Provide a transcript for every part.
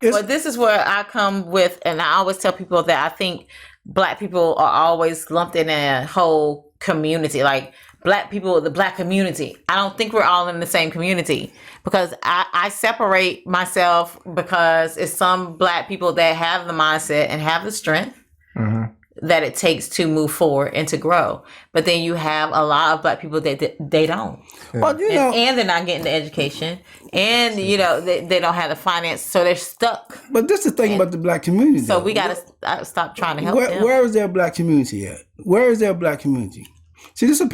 Well, this is where I come with, and I always tell people that I think black people are always lumped in a whole community, like black people, the black community. I don't think we're all in the same community because I separate myself because it's some black people that have the mindset and have the strength that it takes to move forward and to grow. But then you have a lot of black people that they don't. Well, you know, And they're not getting the education, and you know they don't have the finance, so they're stuck. but this is the thing about the black community. So though. we got to stop trying to help them. Where is their black community at? Where is their black community? See, this is what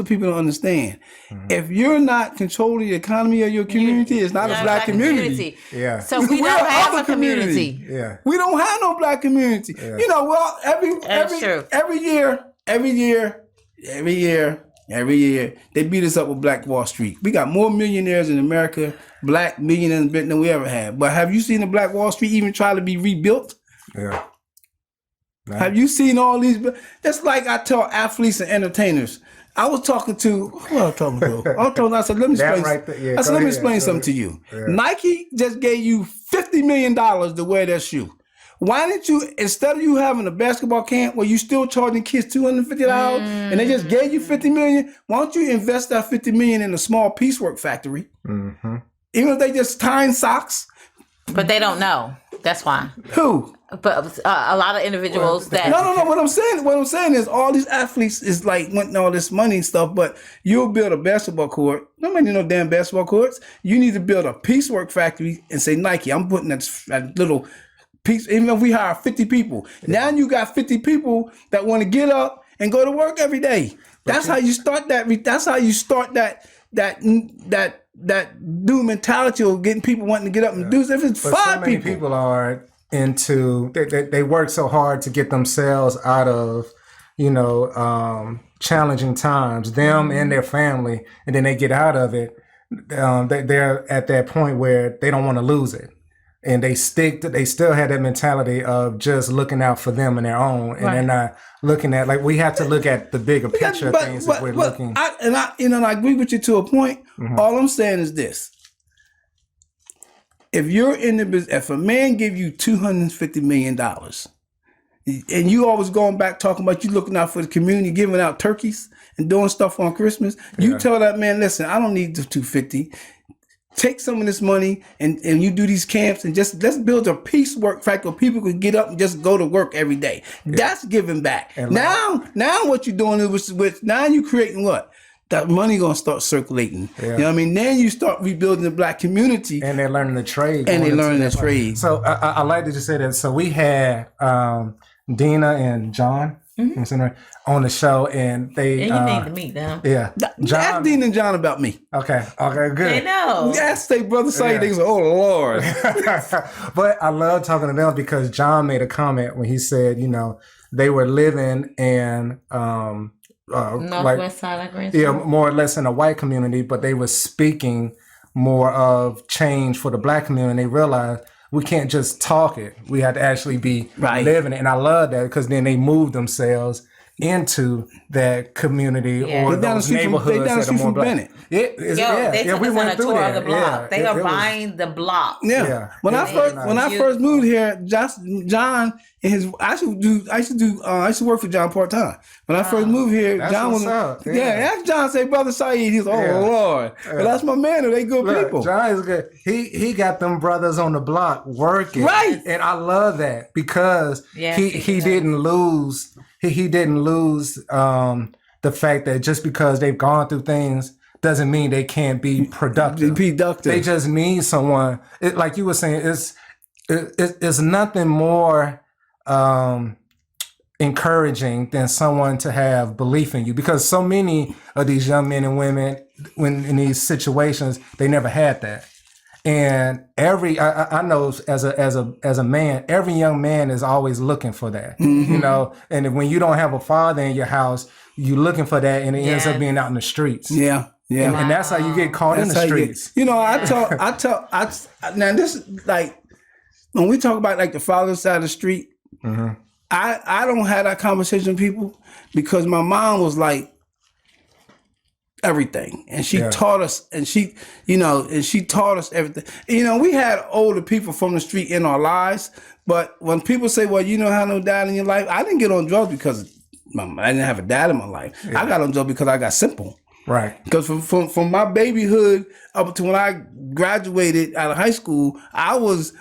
people don't understand. If you're not controlling the economy of your community, it's not a black community. Yeah. So we don't have a community. Yeah. We don't have no black community. Yeah. You know, well, true. every year, they beat us up with Black Wall Street. We got more millionaires in America, black millionaires in Britain than we ever had. But have you seen the Black Wall Street even try to be rebuilt? Yeah. Right. Have you seen all these? That's like I tell athletes and entertainers. I was talking to who I was talking to. I said, let me explain. Right there, yeah, I said, let me ahead, explain go something to ahead. you. Yeah. Nike just gave you $50 million to wear their shoe. Why didn't you, instead of you having a basketball camp where you still charging kids $250 and they just gave you $50 million, why don't you invest that $50 million in a small piecework factory? Mm-hmm. Even if they just tying socks. But they don't know. That's why. Who? But a lot of individuals that No. What I'm saying is all these athletes is like wanting all this money and stuff, but you'll build a basketball court. Nobody no damn basketball courts. You need to build a piecework factory and say, Nike, I'm putting that little piece, even if we hire 50 people. Now you got 50 people that want to get up and go to work every day. That's how you start that. That's how you start that new mentality of getting people wanting to get up and do. If it's But five so many people. people are into they work so hard to get themselves out of challenging times, them and their family, and then they get out of it. They're at that point where they don't want to lose it, and they still have that mentality of just looking out for them and their own, and they're not looking at, like, we have to look at the bigger picture of things if we're looking. I agree with you to a point. All I'm saying is this. If you're in the business, if a man give you $250 million and you always going back talking about you looking out for the community, giving out turkeys and doing stuff on Christmas, you tell that man, listen, I don't need the 250. Take some of this money and you do these camps and just let's build a piecework factory where people could get up and just go to work every day. That's giving back. And now what you're doing is now you're creating what? That money gonna start circulating. You know what I mean? Then you start rebuilding the black community. And they're learning the trade. So I like that you say that. So we had Dina and John on the show, and they you need to meet them. Yeah. Ask Dina and John about me. Okay, good. They know. Ask their brother Syid. They say, oh Lord. But I love talking to them because John made a comment when he said, they were living in Northwest side of Green. Yeah, more or less in a white community, but they were speaking more of change for the black community. They realized we can't just talk it. We have to actually be living it. And I love that because then they moved themselves into that community or those neighborhoods that are more black. They took us on a tour of the block. They are buying the block. Yeah. When I first moved here, John and his I used to work for John part time. When I first moved here, John was ask John, say, Brother Syed, he's Lord. But that's my man, they good people. John is good. He got them brothers on the block working. Right. And I love that because he didn't lose. He didn't lose the fact that just because they've gone through things doesn't mean they can't be productive. They just need someone. Like you were saying, it's nothing more encouraging than someone to have belief in you, because so many of these young men and women, when in these situations, they never had that. And I know as a man, every young man is always looking for that, and when you don't have a father in your house, you're looking for that, and it ends up being out in the streets. Yeah. And that's how you get caught in the streets. Now this is like, when we talk about like the father side of the street, I don't have that conversation with people because my mom was like, everything, and she taught us, and she taught us everything. We had older people from the street in our lives, but when people say, well, you don't have no dad in your life, I didn't get on drugs because I didn't have a dad in my life. I got on drugs because I got simple. Right. Because from my babyhood up to when I graduated out of high school,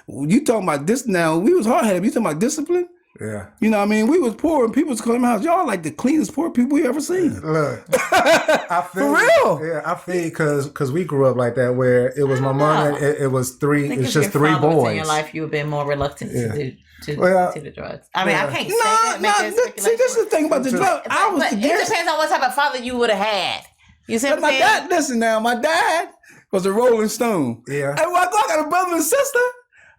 you talking about this now, we was hard-headed. You talking about discipline? Yeah. You know what I mean? We was poor and people was coming to my house. Y'all like the cleanest poor people we ever seen. Look, I feel For real? Yeah, I feel because we grew up like that where it was my mom and it was three. It's just three boys in your life. You would have been more reluctant to do to the drugs. I mean, I can't say that. See, this is the thing about the drugs. But it depends on what type of father you would have had. You see what I'm saying? My dad, listen now, my dad was a Rolling Stone. Yeah. And when I got a brother and sister,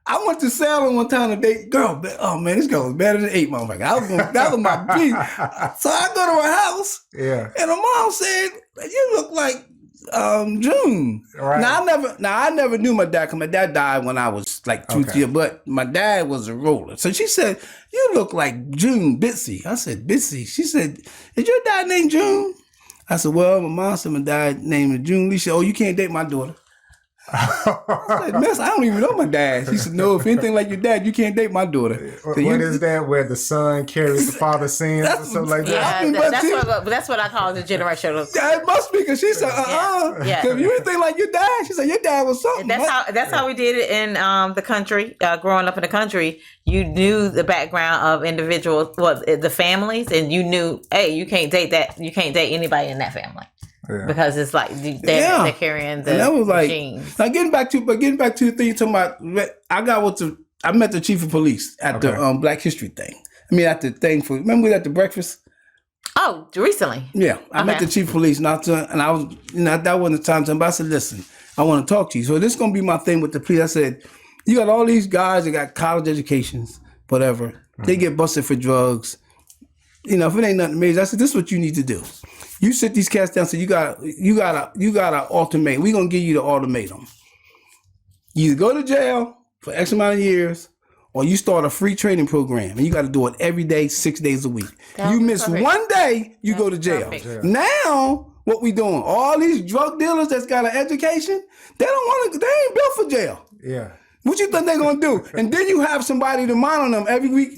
I went to Salem one time to date girl. Oh man, this girl was better than 8 motherfuckers. That was my beat. So I go to her house. Yeah. And her mom said, "You look like June." Right. Now I never knew my dad because my dad died when I was like 2 years. But my dad was a roller. So she said, "You look like June Bitsy." I said, "Bitsy." She said, "Is your dad named June?" I said, "Well, my mom said my dad named June." She said, "Oh, you can't date my daughter." I said, "Miss, I don't even know my dad." She said, "No, if anything like your dad, you can't date my daughter." So what is that? Where the son carries the father's sins or something like that? Yeah, that's what I call the generational. Yeah, it must be because she said, Because you anything like your dad, she said your dad was something. That's how we did it in the country. Growing up in the country, you knew the background of individuals, the families, and you knew, hey, you can't date that. You can't date anybody in that family. Yeah. Because it's like they're carrying the genes. Now getting back to the thing you're talking about, I met the chief of police at the Black History thing. I mean at the thing remember we were at the breakfast? Oh, recently. Yeah. I met the chief of police and I was that wasn't the time, but I said, listen, I want to talk to you. So this is gonna be my thing with the police. I said, you got all these guys that got college educations, whatever. Mm-hmm. They get busted for drugs. If it ain't nothing major, I said, this is what you need to do. You sit these cats down. So you got an ultimatum. We're gonna give you the ultimatum. You either go to jail for X amount of years, or you start a free training program, and you got to do it every day, 6 days a week. You miss one day, you go to jail. Now, what we doing? All these drug dealers that's got an education, they ain't built for jail. Yeah. What you think they're gonna do? And then you have somebody to monitor them every week.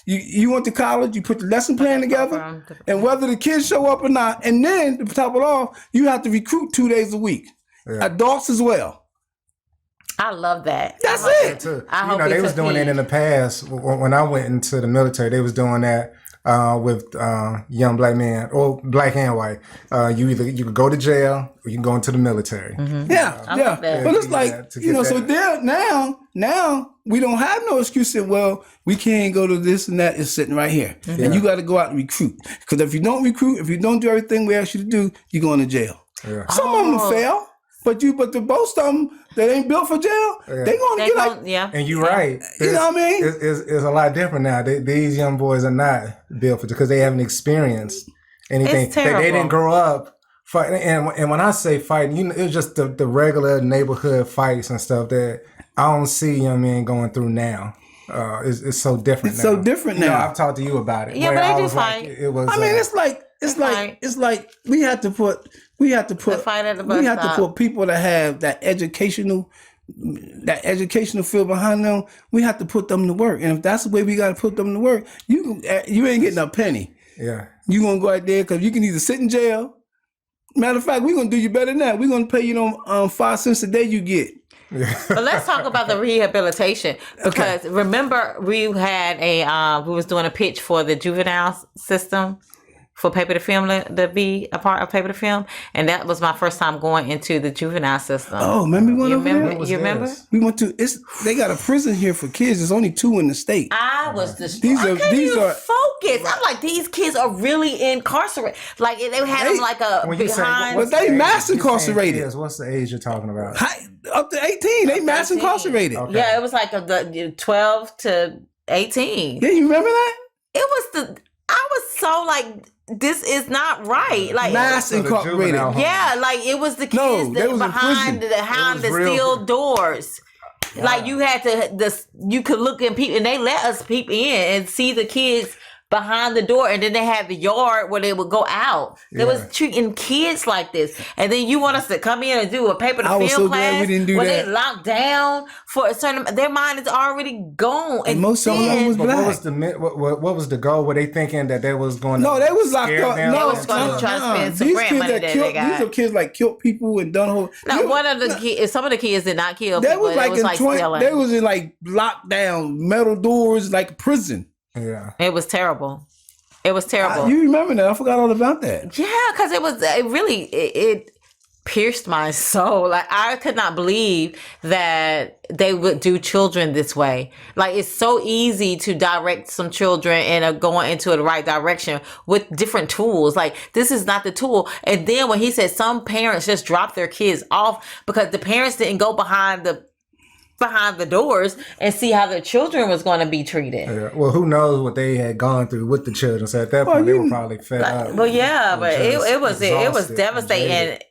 You went to college, you put the lesson plan together, and whether the kids show up or not, and then to top it off, you have to recruit 2 days a week. Yeah. Adults as well. I love that. That's it. Too. They was doing it in the past. When I went into the military, they was doing that with young black men, or black and white. You could go to jail or you can go into the military. Mm-hmm. Yeah. But it's like, so there now we don't have no excuse that, well, we can't go to this and that. It's sitting right here. Mm-hmm. And you got to go out and recruit. Because if you don't recruit, if you don't do everything we ask you to do, you're going to jail. Yeah. Some of them will fail. But the most of them that ain't built for jail, they gonna get out. Yeah. And you're right. You know what I mean? It's a lot different now. These young boys are not built for because they haven't experienced anything. It's terrible. They didn't grow up fighting. And when I say fighting, it's just the regular neighborhood fights and stuff that I don't see young men going through now. It's so different. It's now. So different now. I've talked to you about it. Yeah, but they do fight. It was. I mean, it's like we have to put people that have that educational field behind them. We have to put them to work, and if that's the way we got to put them to work, you ain't getting a penny. Yeah, you gonna go out there because you can either sit in jail. Matter of fact, we're gonna do you better than that. We're gonna pay you 5 cents a day you get. But let's talk about the rehabilitation, because remember we had we was doing a pitch for the juvenile system for Paper to Film to be a part of Paper to Film, and that was my first time going into the juvenile system. Oh, remember we went over there? You remember? We went to they got a prison here for kids. There's only 2 in the state. I was distraught. These are focused. I'm like, these kids are really incarcerated. Like they had them like a behind. But they mass incarcerated. What's the age you're talking about? Up to 18. They mass incarcerated. Okay. Yeah, it was like the 12 to 18. Yeah, you remember that? I was so like, this is not right. Like mass incarcerated. Yeah, like it was the kids behind the steel doors. Yeah. Like you had to, you could look in people, and they let us peep in and see the kids behind the door, and then they had the yard where they would go out. They was treating kids like this, and then you want us to come in and do a paper to I was film so class glad we didn't do where that. they locked down for a certain. Their mind is already gone, and most of them was But black. what was the goal? Were they thinking that they was going to No, they was locked scare up. them? No, was gonna try to spend some these grant kids money that that killed. they got. These are kids like killed people and done whole. now one of the kids, some of the kids did not kill They people. was like it was like stealing. they was in like lockdown metal doors like prison. Yeah. It was terrible. It was terrible. You remember that? I forgot all about that. Yeah, because it pierced my soul. Like, I could not believe that they would do children this way. Like, it's so easy to direct some children and going into the right direction with different tools. Like, this is not the tool. And then when he said some parents just drop their kids off because the parents didn't go behind the doors and see how their children was going to be treated. Yeah. Well, who knows what they had gone through with the children? So at that point, they were probably fed up. Well, yeah, but it was exhausted, devastating. jaded. And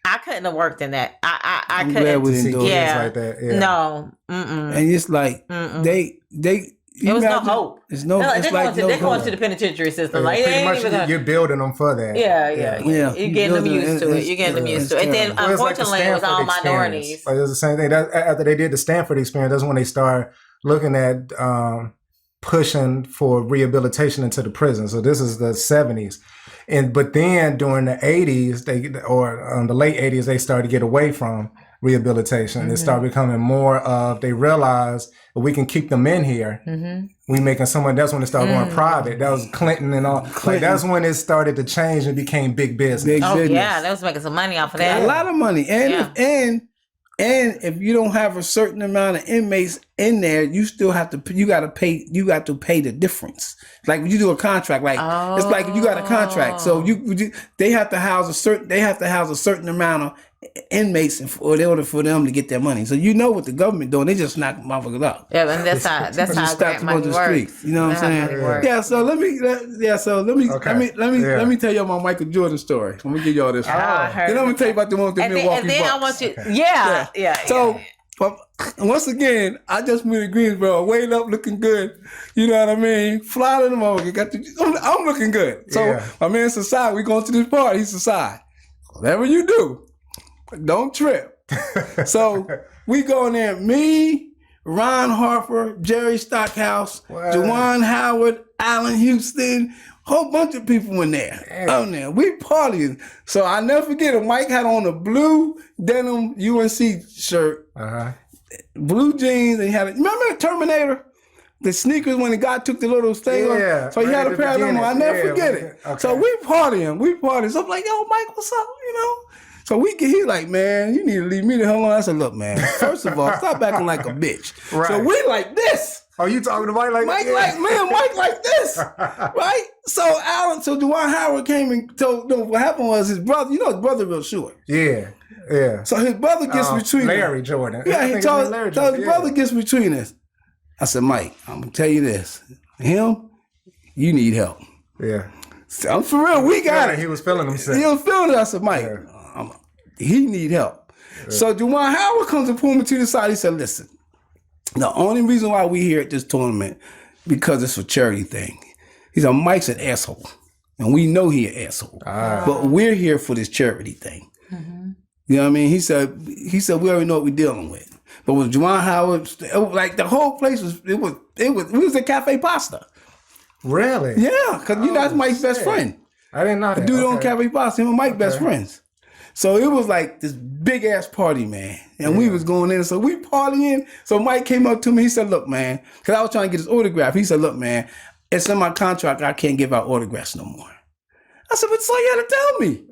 I couldn't have worked in that. I I'm couldn't. glad we To see didn't do it. kids Yeah. like that. Yeah. No. Mm-mm. And it's like they. It was no hope. It's no. They're, It's they're like going no to hope. the penitentiary system. Yeah, Like, they pretty ain't much even gonna, you're building them for that. yeah. Yeah. You're getting them used to it. You're getting them used to it. And then, Well, it's like the unfortunately, it was all Stanford minorities. experience. Like, it was the same thing. After they did the Stanford experience, that's when they started looking at pushing for rehabilitation into the prison. So this is the 70s. But then during the 80s, the late 80s, they started to get away from rehabilitation. It started becoming more of, they realized we can keep them in here. We making someone, that's when it started going private. That was Clinton and all. Like, that's when it started to change and became big business. Big Oh, business. yeah. They was making some money off of that. A lot of money, and Yeah. and if you don't have a certain amount of inmates in there, you still have to. You got to pay. You got to pay the difference. Like when you do a contract, like it's like you got a contract, so they have to house a certain amount of inmates in order for them to get their money. So you know what the government doing? They just knock motherfuckers out. Yeah, and that's how Just grant them on money the works. street. You know what I'm That's how saying? money works. Yeah. So let me Okay. let me tell y'all my Michael Jordan story. Let me give y'all this. Oh, I heard Then I'm gonna tell you about the one with the And Milwaukee then I Bucks. want you, yeah. So, but once again, I just moved to Greensboro, weighed up, looking good. You know what I mean? Fly to the morgue. I'm looking good. So my man Syid, we going to this party. He's Syid. Whatever you do, don't trip. So we go in there. Me, Ron Harper, Jerry Stockhouse, Juwan Howard, Allen Houston. Whole bunch of people in there. On there. We partying. So I never forget it. Mike had on a blue denim UNC shirt, blue jeans, and he had remember Terminator? The sneakers when the guy took the little thing off. So he had a pair of them on. I never forget it. Okay. So we partying. So I'm like, yo, Mike, what's up? You know? So he like, man, you need to leave me the hell alone. I said, look, man, first of all, stop acting like a bitch. Right. So we like this. Oh, you talking to Mike like Mike that? Mike like this, right? So Juwan Howard came and told them what happened was his brother, his brother real short. Yeah. So his brother gets between Larry them. Jordan. Yeah, I he think told it's Larry his Jordan. brother gets between us. I said, Mike, I'm gonna tell you this. Him, you need help. Yeah. So, I'm for real, we got it. He was feeling himself. He was feeling it. I said, Mike, he need help. So Juwan Howard comes and pull me to the side. He said, listen, the only reason why we here at this tournament, because it's a charity thing. He said, Mike's an asshole. And we know he an asshole. But we're here for this charity thing. You know what I mean? He said, we already know what we're dealing with. But with Juwan Howard, like the whole place we was at Cafe Pasta. Really? Yeah, because that's Mike's best friend. I didn't know that. Dude on Cafe Pasta, him and Mike best friends. So it was like this big ass party, man. And we was going in. So we partying. So Mike came up to me. He said, look, man, because I was trying to get his autograph. He said, look, man, it's in my contract. I can't give out autographs no more. I said, but so you had to tell me.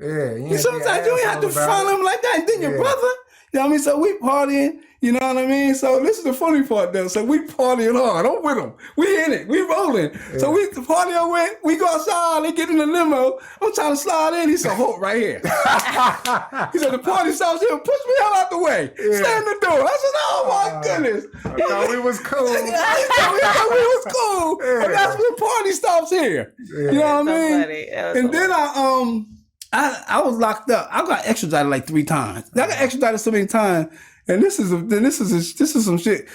Yeah. Sometimes you ain't have to front him like that. And then your brother, you know what I mean? So we partying. You know what I mean? So this is the funny part though. So we partying hard. I'm with them. We in it. We rolling. Yeah. So we party with. We go outside. They get in the limo. I'm trying to slide in. He said, hold right here. He said, the party stops here. Push me out the way. Yeah. Stay in the door. I said, oh my goodness. I thought we was cool. I thought we was cool. Yeah. And that's when party stops here. Yeah. You know what I mean? And then I was locked up. I got extradited like 3 times. I got extradited so many times. And this is some shit.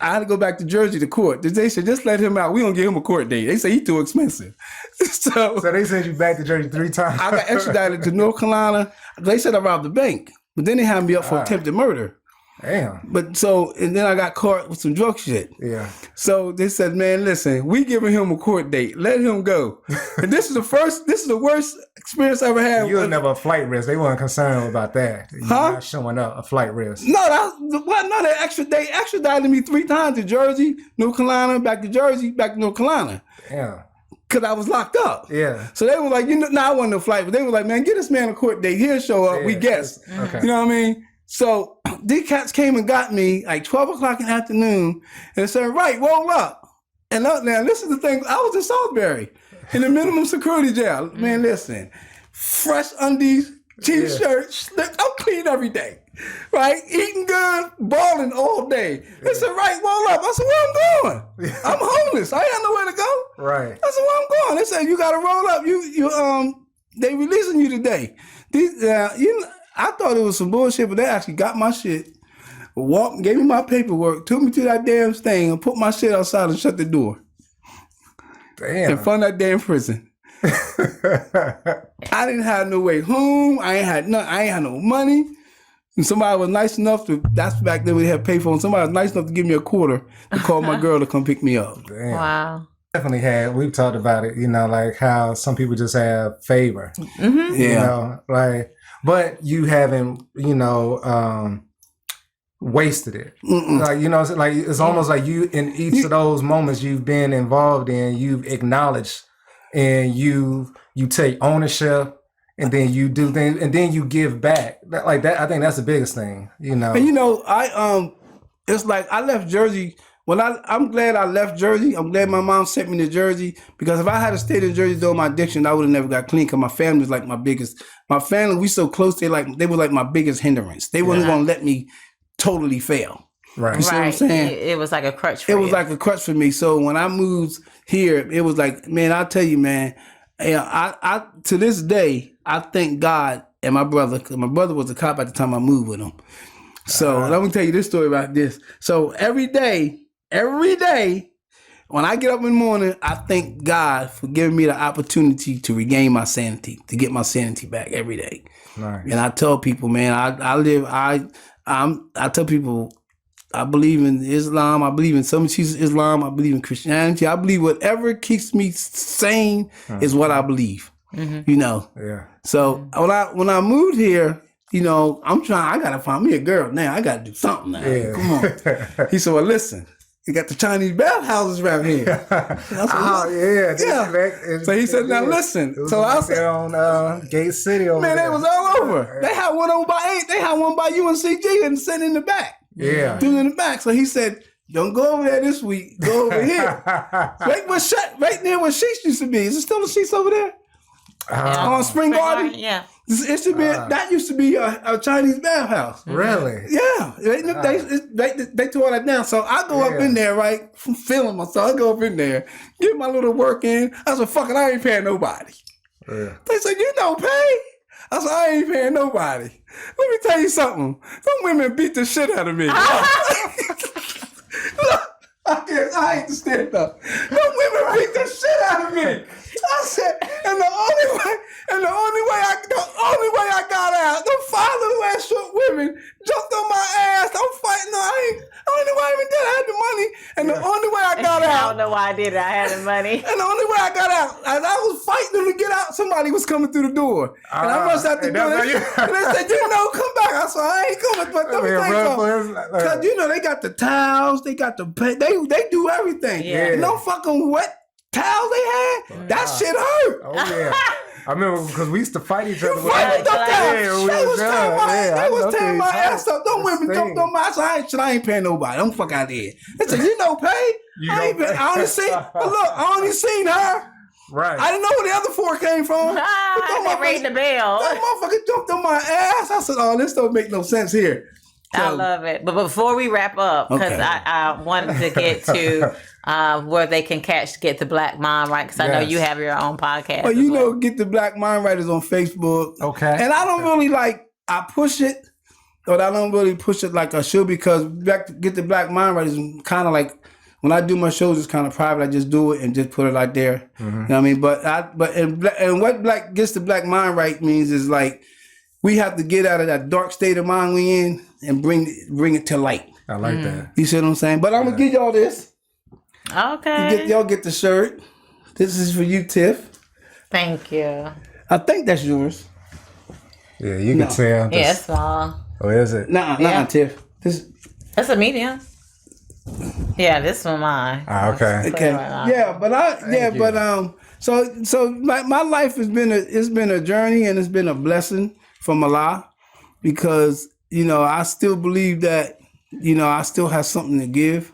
I had to go back to Jersey to court. They said, just let him out. We don't give him a court date. They say he's too expensive. So they sent you back to Jersey 3 times. I got extradited to North Carolina. They said I robbed the bank. But then they had me up for attempted murder. Damn. And then I got caught with some drug shit. Yeah. So they said, man, listen, we giving him a court date. Let him go. And this is the worst experience I ever had. You was never a flight risk. They weren't concerned about that. You're not showing up a flight risk. No, they extradited me 3 times to Jersey, North Carolina, back to Jersey, back to North Carolina. Yeah. Because I was locked up. Yeah. So they were like, I wasn't a flight, but they were like, man, get this man a court date. He'll show up. We guess. Okay. You know what I mean? So these cats came and got me like 12 o'clock in the afternoon and said, right, roll up. And now this is the thing. I was in Salisbury in the minimum security jail. Man, listen, fresh undies, t-shirt, slick. I'm clean every day, right? Eating good, balling all day. They said, right, roll up. I said, where I'm going? I'm homeless. I ain't got nowhere to go. Right. I said, where I'm going? They said, you got to roll up. They releasing you today. I thought it was some bullshit, but they actually got my shit, gave me my paperwork, took me to that damn thing, and put my shit outside and shut the door. Damn. In front of that damn prison. I didn't have no way home. I ain't had no money. And somebody was nice enough that's back then we had payphone. Somebody was nice enough to give me a quarter to call my girl to come pick me up. Damn. Wow. Definitely we've talked about it, like how some people just have favor. Mm-hmm. Yeah. But you haven't, wasted it. Mm-mm. It's almost like you, in each of those moments you've been involved in, you've acknowledged and you take ownership and then you do things and then you give back. Like that, I think that's the biggest thing, And it's like I left Jersey. I'm glad I left Jersey. I'm glad my mom sent me to Jersey because if I had stayed in Jersey during my addiction, I would have never got clean because my family was like my family, we so close, they were like my biggest hindrance. They weren't going to let me totally fail. Right. You see what I'm saying? It was like a crutch for you. It was like a crutch for me. So when I moved here, it was like, man, I'll tell you, man, I to this day, I thank God and my brother, because my brother was a cop at the time I moved with him. So let me tell you this story about this. So every day, when I get up in the morning, I thank God for giving me the opportunity to regain my sanity, to get my sanity back every day. Nice. And I tell people, man, I tell people, I believe in Islam, I believe in some Jesus Islam, I believe in Christianity, I believe whatever keeps me sane is what I believe. Mm-hmm. Yeah. So when I moved here, I gotta find me a girl now. I gotta do something now. Yeah. Come on. He said, well, listen. You got the Chinese bathhouses around here. Yeah. So he said, now listen. So I said, on Gate City over man, there. they was all over. They had one over by 8. They had one by UNCG and sitting in the back. Yeah. Dude in the back. So he said, don't go over there this week. Go over here. right near where Sheets used to be. Is it still the Sheets over there? On Spring Garden? Yeah. That used to be a Chinese bathhouse. Really? Yeah. They tore that down. So I go up in there, right? I'm feeling myself. I go up in there, get my little work in. I said, fuck it, I ain't paying nobody. Yeah. They said, you don't pay? I said, I ain't paying nobody. Let me tell you something. Some women beat the shit out of me. Look, I hate to stand up. Some women beat the shit out of me. I said, and the only way I got out, the father who had short women jumped on my ass. I'm fighting. I don't know why I even did it. I had the money. And the only way I got out. I don't know why I did it. I had the money. And the only way I got out, as I was fighting them to get out, somebody was coming through the door. And I rushed out the door. And they said, come back. I said, I ain't coming. But let me tell you something. Because, they got the towels. They got the they do everything. Yeah. No fucking wet towels they had. That shit hurt. Oh, yeah. I remember because we used to fight each other. They was tearing my ass up. Them women jumped on my ass. I ain't paying nobody. Don't fuck out there. They said, you don't pay? I only seen her. Right. I didn't know where the other 4 came from. They rang the bell. That motherfucker jumped on my ass. I said, oh, this don't make no sense here. I love it. But before we wrap up, because Okay. I wanted to get to where they can get the Black Mind Right, because I know Yes. you have your own podcast. Well, as you well. know, get the Black Mind Writers on Facebook. Okay. And I don't really I push it, but I don't really push it like I should, because get the Black Mind Writers kind of like, when I do my shows, it's kind of private. I just do it and just put it out there. You know what I mean? But what gets the Black Mind Right means is like, we have to get out of that dark state of mind we in and bring it to light. I like that. You see what I'm saying? But I'm gonna give y'all this. Okay. Y'all get the shirt. This is for you, Tiff. Thank you. I think that's yours. Yeah, you can tell. Yeah, it's small. Oh, is it? Nah, Tiff. That's a medium. Yeah, this one mine. Okay. Okay. Yeah, but so my life has been a journey, and it's been a blessing from Allah, because I still believe that I still have something to give.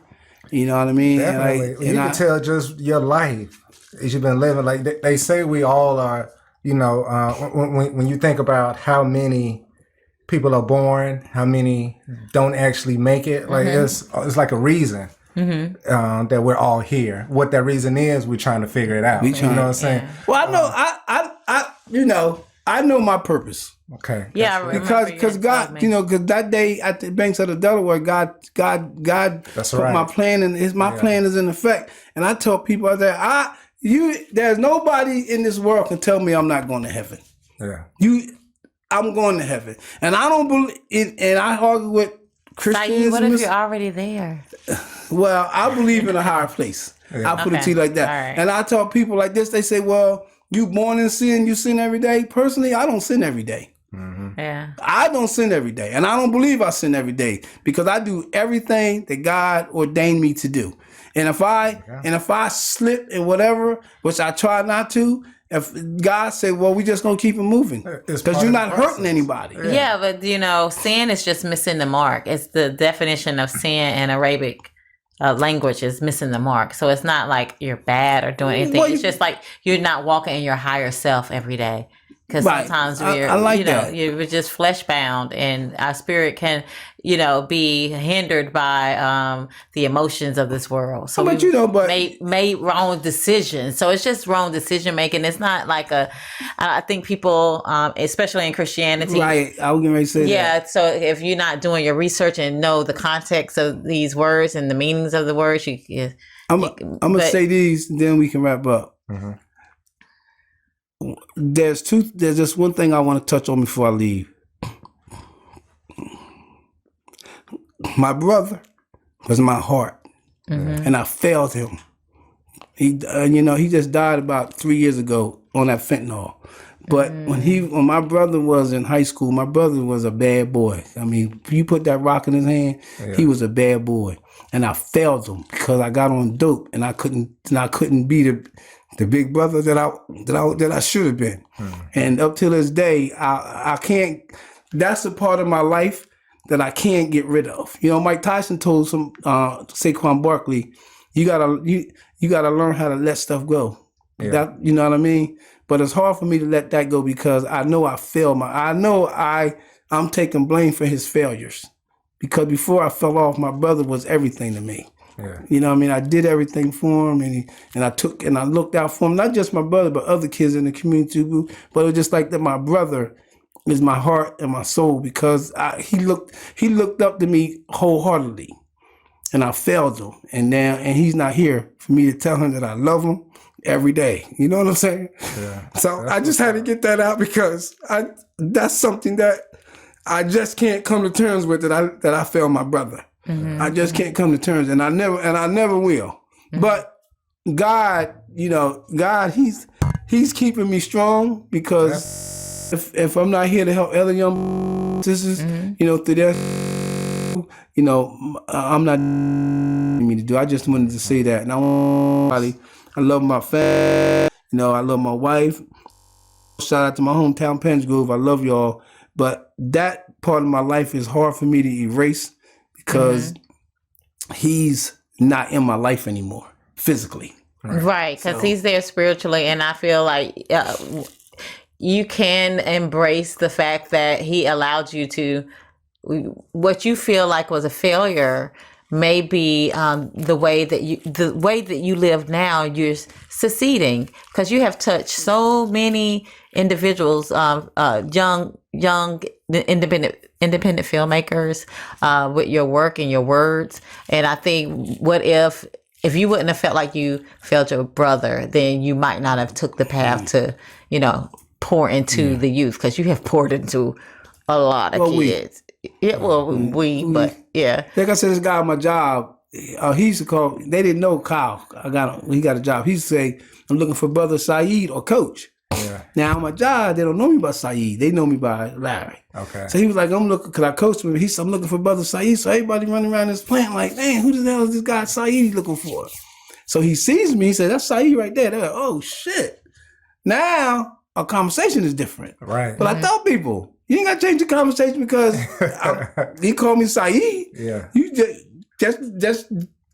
You know what I mean? Definitely. You can tell just your life as you've been living. Like they say, we all are. When you think about how many people are born, how many don't actually make it, like it's like a reason. That we're all here. What that reason is, we're trying to figure it out. You know what I'm saying? Yeah. Well, I know I know my purpose. Okay. Yeah, I Because God, because that day at the banks of the Delaware, God That's put right. my plan, and my plan is in effect. And I tell people out there, there's nobody in this world can tell me I'm not going to heaven. Yeah. I'm going to heaven, and I don't believe. And I argue with Christians. Syid, what if you're already there? Well, I believe in a higher place. I put it to you like that. All right. And I tell people like this, they say, well, you born in sin, you sin every day. Personally, I don't sin every day. Yeah. I don't sin every day. And I don't believe I sin every day, because I do everything that God ordained me to do. And if I slip in whatever, which I try not to, if God said, well, we just gonna keep it moving, because you're not hurting anybody. Yeah, but sin is just missing the mark. It's the definition of sin in Arabic language is missing the mark. So it's not like you're bad or doing anything. Well, it's just like you're not walking in your higher self every day. Because Right. sometimes I like that. you're just flesh bound, and our spirit can, be hindered by the emotions of this world. So But made wrong decisions. So it's just wrong decision making. It's not like I think people, especially in Christianity, Right. I was getting ready to say that. yeah. So if you're not doing your research and know the context of these words and the meanings of the words, I'm gonna say these, and then we can wrap up. There's just one thing I want to touch on before I leave. My brother was my heart, and I failed him. He just died about 3 years ago on that fentanyl. But when my brother was in high school, my brother was a bad boy. I mean, if you put that rock in his hand, he was a bad boy, and I failed him because I got on dope, and I couldn't be the big brother that I should have been. And up till this day, I can't. That's a part of my life that I can't get rid of. Mike Tyson told Saquon Barkley, you gotta learn how to let stuff go. Yeah. That, you know what I mean? But it's hard for me to let that go, because I know I failed. I'm taking blame for his failures, because before I fell off, my brother was everything to me. Yeah. You know what I mean? I did everything for him, and I looked out for him, not just my brother, but other kids in the community too. But it was just like that. My brother is my heart and my soul, because he looked up to me wholeheartedly, and I failed him. And he's not here for me to tell him that I love him every day. You know what I'm saying? Yeah. So I just had to get that out, because that's something that I just can't come to terms with, that I failed my brother. I just can't come to terms, and I never will. But God, God, He's keeping me strong, because if I'm not here to help other young sisters, through their, I'm not me to do. I just wanted to say that, and I love my family. I love my wife. Shout out to my hometown, Penge Grove. I love y'all, but that part of my life is hard for me to erase, because he's not in my life anymore physically. Right, because he's there spiritually, and I feel like you can embrace the fact that he allowed you to what you feel like was a failure may be the way that you live now. You're succeeding because you have touched so many individuals, young independent filmmakers, with your work and your words. And I think, what if you wouldn't have felt like you failed your brother, then you might not have took the path to, pour into the youth, because you have poured into a lot of kids. But yeah. Like I said, this guy at my job, he used to call, they didn't know Kyle. He got a job. He used to say, I'm looking for brother Syed or coach. Yeah. Now, on my job, they don't know me by Syed. They know me by Larry. Okay. So he was like, I'm looking, because I coached him. He said, I'm looking for brother Syed. So everybody running around this plant like, man, who the hell is this guy Syed looking for? So he sees me. He said, that's Syed right there. They're like, oh, shit. Now, our conversation is different. Right. But I tell people, you ain't got to change the conversation because he called me Syed. Yeah. You just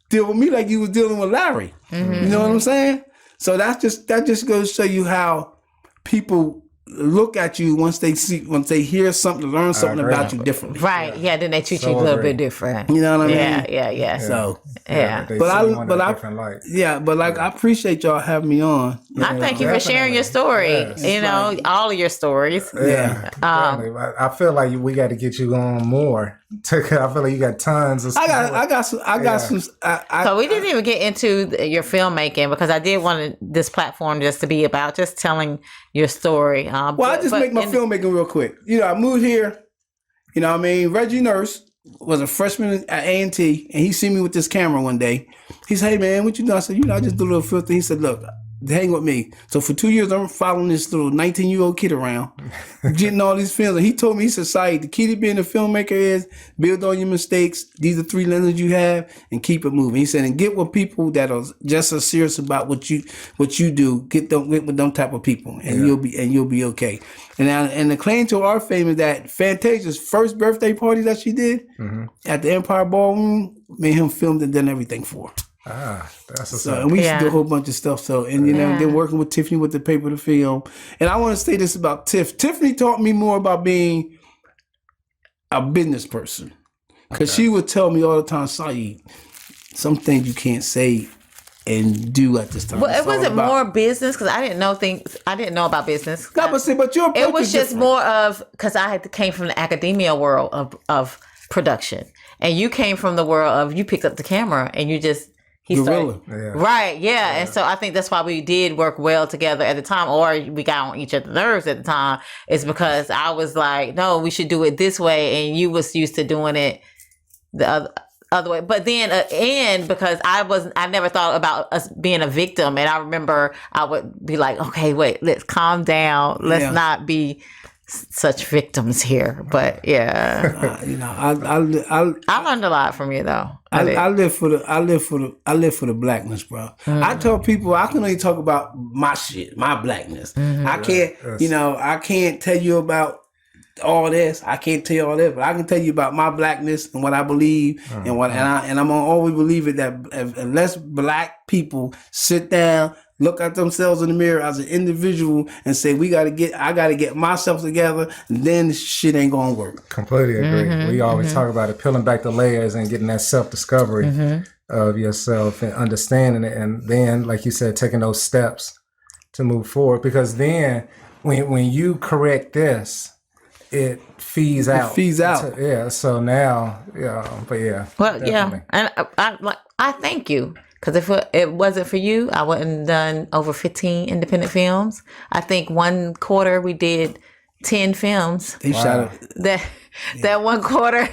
deal with me like you was dealing with Larry. You know what I'm saying? So that just goes to show you how people look at you once they hear something, learn something about you differently. Right. Yeah. Then they treat you a little bit different. You know what I mean? Yeah. So yeah. But I appreciate y'all having me on. I thank you for sharing your story. Yes. All of your stories. Yeah. I feel like we got to get you on more. I feel like you got tons of. I got some. So we didn't even get into your filmmaking, because I did want this platform just to be about just telling your story. I just make my filmmaking real quick. I moved here. Reggie Nurse was a freshman at A&T, and he seen me with this camera one day. He said, hey man, what you doing? I said, I just do a little filter. He said, look, hang with me. So for 2 years, I'm following this little 19-year-old kid around, getting all these films. And he told me, he said, Syed, the key to being a filmmaker is build on your mistakes. These are 3 lenses you have, and keep it moving. He said, and get with people that are just as serious about what you do. Get with them type of people, and you'll be okay. And the claim to our fame is that Fantasia's first birthday party that she did at the Empire Ballroom, me and him filmed and done everything for her. That's what's so, up. and we used to do a whole bunch of stuff. So, and then working with Tiffany with the paper to film. And I want to say this about Tiff. Tiffany taught me more about being a business person, because she would tell me all the time, Syed, some things you can't say and do at this time. Well, it wasn't more business, because I didn't know about business. No, but your approach it was is just different. more of, because I came from the academia world of production, and you came from the world of, you picked up the camera and you just. Right, yeah. And so I think that's why we did work well together at the time, or we got on each other's nerves at the time, is because I was like, no, we should do it this way, and you was used to doing it the other way. But then and because I never thought about us being a victim, and I remember I would be like, okay, wait, let's calm down, let's not be such victims here. But I learned a lot from you, though. I live for the blackness, bro. I tell people I can only talk about my shit, my blackness. I can't, I can't tell you about all this. I can't tell you all this, but I can tell you about my blackness and what I believe and what, and I'm gonna always believe it that unless black people sit down, look at themselves in the mirror as an individual and say, I gotta get myself together, and then this shit ain't gonna work. Completely agree. We always talk about it, peeling back the layers and getting that self-discovery of yourself and understanding it. And then, like you said, taking those steps to move forward. Because then when you correct this, it feeds out. So now, but yeah. Well, definitely. and I thank you. Because if it wasn't for you, I wouldn't have done over 15 independent films. I think one quarter we did 10 films. They shot it. That one quarter,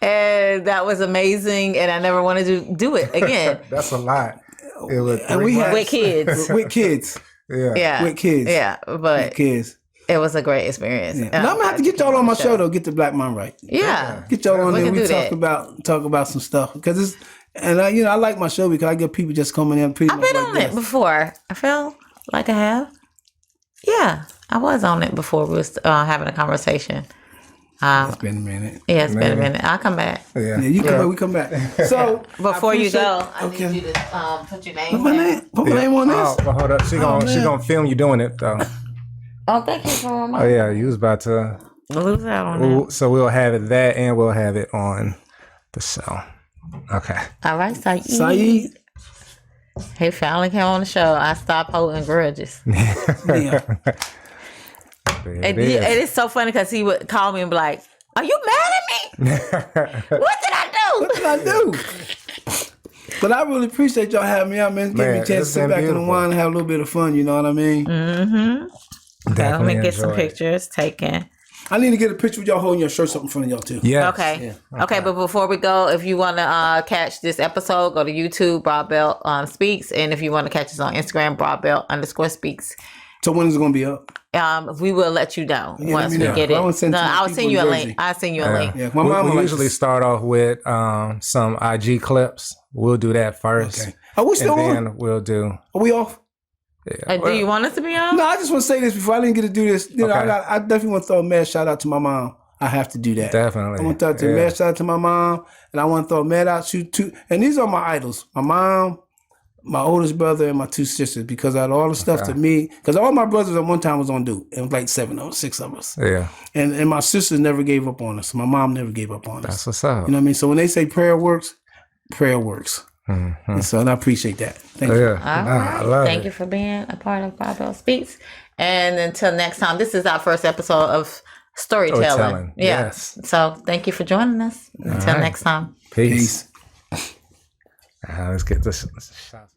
and that was amazing. And I never wanted to do it again. That's a lot. It was with kids. With kids. Yeah. With kids. Yeah, but with kids. It was a great experience. Yeah. And I'm gonna have to get y'all on my show though. Get the Black Man Right. Yeah. Get y'all on there. We talk about some stuff, because it's. And I like my show because I get people just coming in. I've been on it before. I feel like I have. Yeah, I was on it before. We was having a conversation. It's been a minute. Yeah, it's been a minute. I'll come back. Yeah, you come back. We come back. So before you go, I need you to put your name. Put my name on this. Oh, hold up. She gonna film you doing it though. Oh, thank you for reminding. Oh yeah, you was about to. Lose out on that. So we'll have it that, and we'll have it on the show. Okay. All right, Syed. Syed. He finally came on the show. I stopped holding grudges. Yeah. And it is so funny because he would call me and be like, "Are you mad at me? What did I do?" What did I do? But I really appreciate y'all having me out, man. Give me a chance to sit back in the wine and have a little bit of fun. You know what I mean? Let me get some pictures taken. I need to get a picture with y'all holding your shirts up in front of y'all too. Yeah. Okay. Okay, but before we go, if you want to catch this episode, go to YouTube, Broad Belt Speaks. And if you want to catch us on Instagram, Broad Belt _Speaks. So when is it going to be up? We will let you know once we get it. I'll send you a link. I'll send you a link. Yeah, my mom we usually start off with some IG clips. We'll do that first. Okay. Are we still and on? then we'll do. Are we off? Yeah. Do you want us to be on? No, I just want to say this before I didn't get to do this. You know, Okay. I definitely want to throw a mad shout out to my mom. I have to do that. Definitely. I want to throw a mad shout out to my mom, and I want to throw a mad out to and these are my idols: my mom, my oldest brother, and my two sisters. Because out of all the stuff to me, because all my brothers at one time was on Duke. It was like 6 of us. Yeah. And my sisters never gave up on us. My mom never gave up on us. That's what's up. You know what I mean? So when they say prayer works, prayer works. And so and I appreciate that. Thank you. Yeah. All I right. love Thank it. you for being a part of Broad Belt Speaks. And until next time, this is our first episode of storytelling. Storytelling, Yeah. yes. So thank you for joining us. Until right. next time. Peace. Peace. Let's get this shot.